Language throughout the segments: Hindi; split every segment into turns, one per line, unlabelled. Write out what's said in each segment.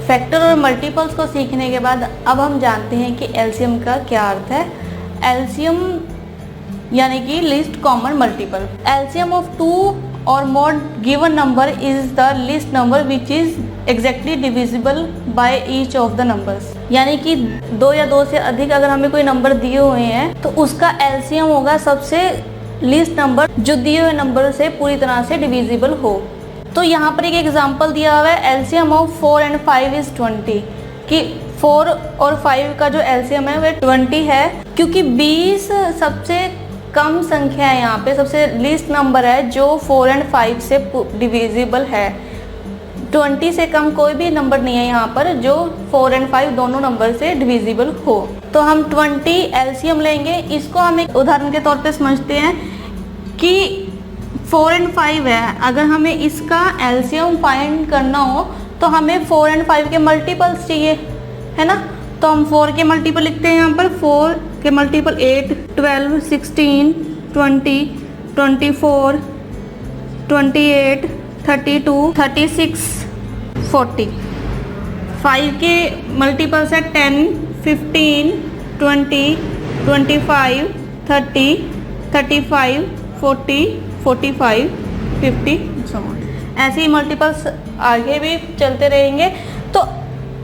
फैक्टर और मल्टीपल्स को सीखने के बाद अब हम जानते हैं कि एलसीएम का क्या अर्थ है। एलसीएम यानी कि least common multiple. LCM of two और more given number is the least number which is exactly divisible by each of the numbers. यानी कि दो या दो से अधिक अगर हमें कोई नंबर दिए हुए हैं तो उसका एलसीएम होगा सबसे लीस्ट नंबर जो दिए हुए नंबर से पूरी तरह से डिविजिबल हो। तो यहाँ पर एक एग्जांपल दिया हुआ है, एलसीएम ऑफ 4 and 5 इज 20, कि 4 और 5 का जो एलसीएम है वह 20 है, क्योंकि 20 सबसे कम संख्या है, यहाँ पे सबसे लीस्ट नंबर है जो 4 and 5 से डिविजिबल है। 20 से कम कोई भी नंबर नहीं है यहाँ पर जो 4 and 5 दोनों नंबर से डिविजिबल हो। तो हम 20 एलसीएम लेंगे। इसको हम एक उदाहरण के तौर पे समझते हैं कि 4 and 5 है, अगर हमें इसका एलसीएम फाइंड करना हो तो हमें 4 and 5 के मल्टीपल्स चाहिए, है ना। तो हम 4 के मल्टीपल लिखते हैं यहाँ पर। 4 के मल्टीपल 8, 12, 16, 20, 24, 28, 32, 36, 40। 5 के मल्टीपल्स है 10, 15, 20, 25, 30, 35, 40, 45, 50 ऐसे ही मल्टीपल्स आगे भी चलते रहेंगे। तो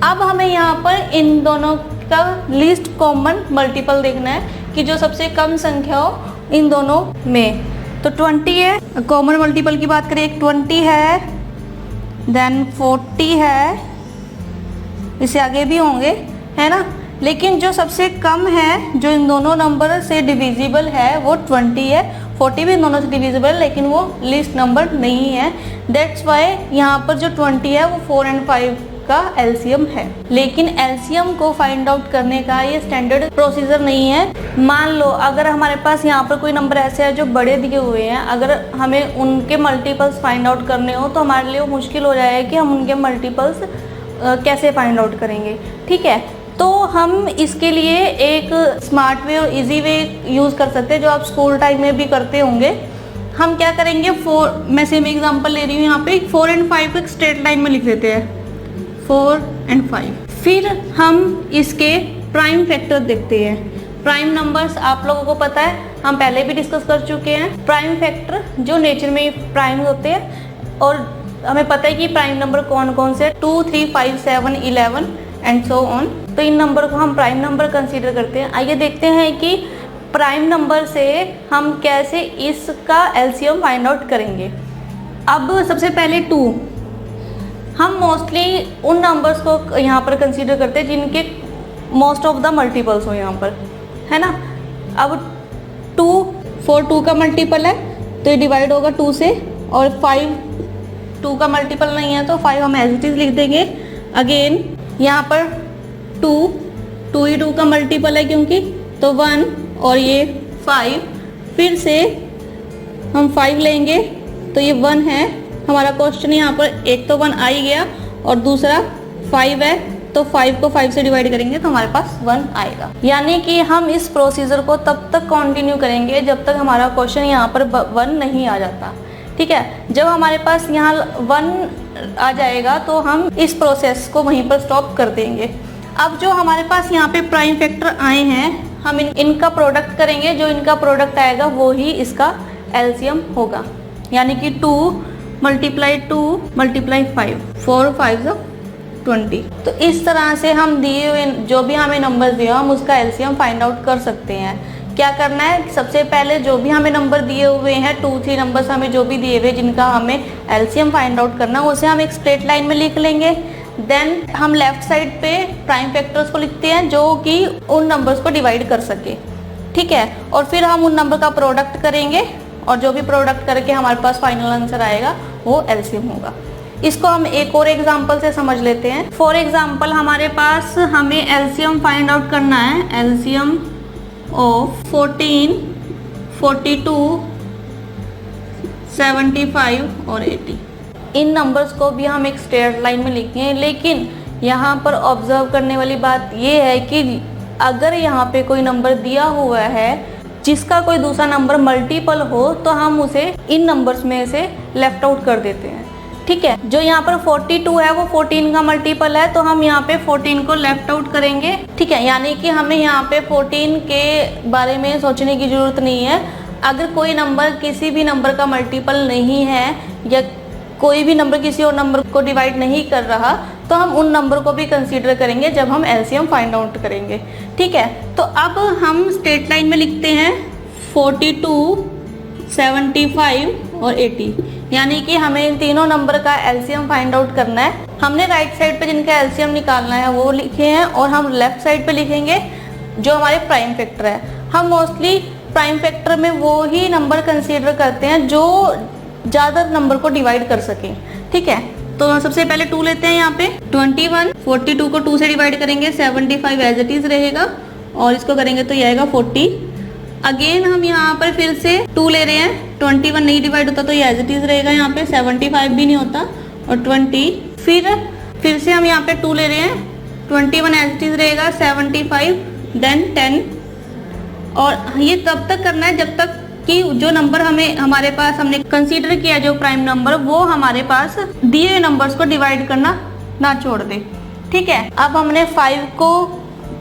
अब हमें यहाँ पर इन दोनों का लीस्ट कॉमन मल्टीपल देखना है कि जो सबसे कम संख्या हो इन दोनों में। तो 20 है, कॉमन मल्टीपल की बात करें, एक 20 है, देन 40 है, इससे आगे भी होंगे, है ना। लेकिन जो सबसे कम है जो इन दोनों नंबर से डिविजिबल है वो 20 है। 40 भी इन दोनों से डिविजिबल है लेकिन वो लीस्ट नंबर नहीं है। दैट्स वाई यहाँ पर जो 20 है वो 4 and 5 का एलसीएम है। लेकिन एलसीएम को फाइंड आउट करने का ये स्टैंडर्ड प्रोसीजर नहीं है। मान लो अगर हमारे पास यहाँ पर कोई नंबर ऐसे है जो बड़े दिए हुए हैं, अगर हमें उनके मल्टीपल्स फाइंड आउट करने हो तो हमारे लिए मुश्किल हो जाएगा कि हम उनके मल्टीपल्स कैसे फाइंड आउट करेंगे। ठीक है, तो हम इसके लिए एक स्मार्ट वे और इजी वे यूज़ कर सकते हैं जो आप स्कूल टाइम में भी करते होंगे। हम क्या करेंगे, मैं सेम एग्जांपल ले रही हूँ यहाँ पे। 4 and 5 को एक स्ट्रेट लाइन में लिख देते हैं, 4 and 5। फिर हम इसके प्राइम फैक्टर देखते हैं। प्राइम नंबर्स आप लोगों को पता है, हम पहले भी डिस्कस कर चुके हैं। प्राइम फैक्टर जो नेचर में प्राइम होते हैं और हमें पता है कि प्राइम नंबर कौन कौन से 2, 3, 5, 7, 11 एंड सो ऑन। तो इन नंबर को हम प्राइम नंबर कंसीडर करते हैं। आइए देखते हैं कि प्राइम नंबर से हम कैसे इसका एलसीएम फाइंड आउट करेंगे। अब सबसे पहले 2, हम मोस्टली उन नंबर्स को यहाँ पर कंसीडर करते हैं जिनके मोस्ट ऑफ द मल्टीपल्स हो यहाँ पर, है ना। अब 4 2 का मल्टीपल है तो ये डिवाइड होगा 2 से, और 5 2 का मल्टीपल नहीं है तो 5 हम एज इट इज लिख देंगे। अगेन यहाँ पर 2 ही 2 का मल्टीपल है क्योंकि, तो 1 और ये 5, फिर से हम 5 लेंगे तो ये 1 है। हमारा क्वेश्चन यहाँ पर एक तो 1 आ ही गया और दूसरा 5 है, तो 5 को 5 से डिवाइड करेंगे तो हमारे पास 1 आएगा। यानी कि हम इस प्रोसीजर को तब तक कंटिन्यू करेंगे जब तक हमारा क्वेश्चन यहाँ पर 1 नहीं आ जाता। ठीक है, जब हमारे पास यहाँ 1 आ जाएगा तो हम इस प्रोसेस को वहीं पर स्टॉप कर देंगे। अब जो हमारे पास यहाँ पे प्राइम फैक्टर आए हैं, हम इनका प्रोडक्ट करेंगे। जो इनका प्रोडक्ट आएगा वो ही इसका एलसीएम होगा। यानी कि 2 × 2 × 5, 4 5 20। तो इस तरह से हम दिए हुए जो भी हमें नंबर दिए हम उसका एलसीएम फाइंड आउट कर सकते हैं। क्या करना है, सबसे पहले जो भी हमें नंबर दिए हुए हैं 2 3 नंबर्स हमें जो भी दिए हुए जिनका हमें एलसीएम फाइंड आउट करना है उसे हम एक स्ट्रेट लाइन में लिख लेंगे। देन हम लेफ्ट साइड पे प्राइम फैक्टर्स को लिखते हैं जो कि उन नंबर्स को डिवाइड कर सके। ठीक है, और फिर हम उन नंबर का प्रोडक्ट करेंगे और जो भी प्रोडक्ट करके हमारे पास फाइनल आंसर आएगा वो एलसीएम होगा। इसको हम एक और एग्जांपल से समझ लेते हैं। फॉर एग्जांपल हमारे पास हमें एलसीएम फाइंड आउट करना है। एलसीएम ऑफ 14, 42, 75 और 80। इन नंबर्स को भी हम एक स्ट्रेट लाइन में लिखते हैं, लेकिन यहाँ पर ऑब्जर्व करने वाली बात ये है कि अगर यहाँ पे कोई नंबर दिया हुआ है जिसका कोई दूसरा नंबर मल्टीपल हो तो हम उसे इन नंबर्स में से लेफ्ट आउट कर देते हैं। ठीक है। जो यहाँ पर 42 है वो 14 का मल्टीपल है, तो हम यहाँ पे 14 को लेफ्ट आउट करेंगे, ठीक है। यानी कि हमें यहाँ पे 14 के बारे में सोचने की ज़रूरत नहीं है। अगर कोई नंबर किसी भी नंबर का मल्टीपल नहीं है या कोई भी नंबर किसी और नंबर को डिवाइड नहीं कर रहा, तो हम उन नंबर को भी कंसीडर करेंगे जब हम एलसीएम फाइंड आउट करेंगे, ठीक है। तो अब हम स्ट्रेट लाइन में लिखते हैं 42, 75 और 80, यानी कि हमें इन तीनों नंबर का एलसीएम फाइंड आउट करना है। हमने राइट साइड पे जिनका एलसीएम निकालना है वो लिखे हैं, और हम लेफ्ट साइड पे लिखेंगे जो हमारे प्राइम फैक्टर है। हम मोस्टली प्राइम फैक्टर में वो ही नंबर कंसीडर करते हैं जो ज़्यादा नंबर को डिवाइड कर सकें, ठीक है। तो सबसे पहले 2 लेते हैं यहाँ पे 21, 42 को 2 से डिवाइड करेंगे, 75 एज इट इज़ रहेगा, और इसको करेंगे तो ये आएगा 40। अगेन हम यहाँ पर फिर से 2 ले रहे हैं, 21 नहीं डिवाइड होता तो ये एज इट इज़ रहेगा, यहाँ पे 75 भी नहीं होता, और 20। फिर से हम यहाँ पे 2 ले रहे हैं, 21 एज इट इज़ रहेगा, 75 देन 10, और ये तब तक करना है जब तक कि जो नंबर हमारे पास हमने कंसीडर किया जो प्राइम नंबर, वो हमारे पास दिए हुए नंबर्स को डिवाइड करना ना छोड़ दे, ठीक है। अब हमने 5 को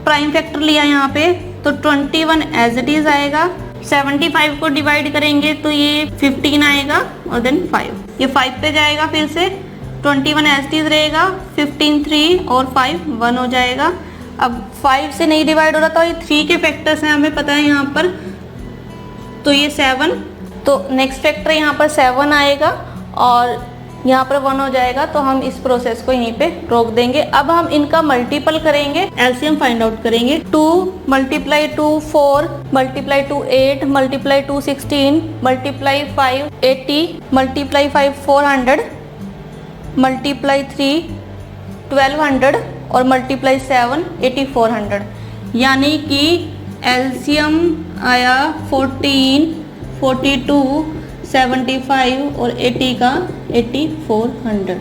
प्राइम फैक्टर लिया यहाँ पे, तो 21 एज इट इज आएगा, 75 को डिवाइड करेंगे तो ये 15 आएगा, और देन 5, ये 5 पे जाएगा, फिर से 21 एज इट इज रहेगा, 15 3 और 5 1 हो जाएगा। अब 5 से नहीं डिवाइड हो रहा था, ये 3 के फैक्टर्स हैं हमें पता है यहाँ पर, तो ये 7, तो नेक्स्ट फैक्टर यहाँ पर 7 आएगा और यहाँ पर 1 हो जाएगा, तो हम इस प्रोसेस को यहीं पे रोक देंगे। अब हम इनका मल्टीपल करेंगे, एलसीएम फाइंड आउट करेंगे। 2 multiply 2 4, multiply 2 8, multiply 2 16, multiply 5 80, multiply 5 400, multiply 3 1200 और मल्टीप्लाई 7 8400, यानी कि एलसीएम आया 14, 42, 75 और 80 का 8400।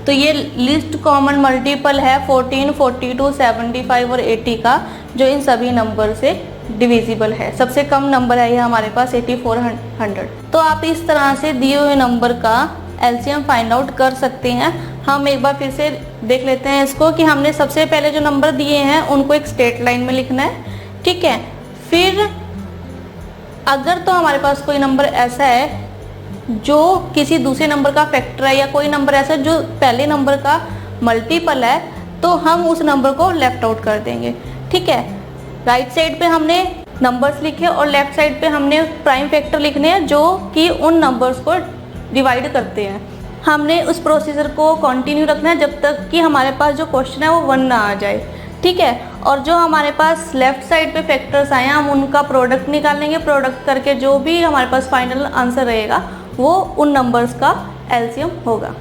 तो ये लिस्ट कॉमन मल्टीपल है 14, 42, 75 और 80 का, जो इन सभी नंबर से डिविजिबल है। सबसे कम नंबर है ये हमारे पास 8400। तो आप इस तरह से दिए हुए नंबर का एलसीएम फाइंड आउट कर सकते हैं। हम एक बार फिर से देख लेते हैं इसको कि हमने सबसे पहले जो नंबर दिए हैं उनको एक स्ट्रेट लाइन में लिखना है, ठीक है। फिर अगर तो हमारे पास कोई नंबर ऐसा है जो किसी दूसरे नंबर का फैक्टर है, या कोई नंबर ऐसा है जो पहले नंबर का मल्टीपल है, तो हम उस नंबर को लेफ्ट आउट कर देंगे, ठीक है। राइट साइड पे हमने नंबर्स लिखे और लेफ्ट साइड पे हमने प्राइम फैक्टर लिखने हैं जो कि उन नंबर्स को डिवाइड करते हैं। हमने उस प्रोसीजर को कंटिन्यू रखना है जब तक कि हमारे पास जो क्वेश्चन है वो 1 ना आ जाए, ठीक है। और जो हमारे पास लेफ्ट साइड पे फैक्टर्स आए हैं हम उनका प्रोडक्ट निकालेंगे, प्रोडक्ट करके जो भी हमारे पास फाइनल आंसर रहेगा वो उन नंबर्स का एलसीएम होगा।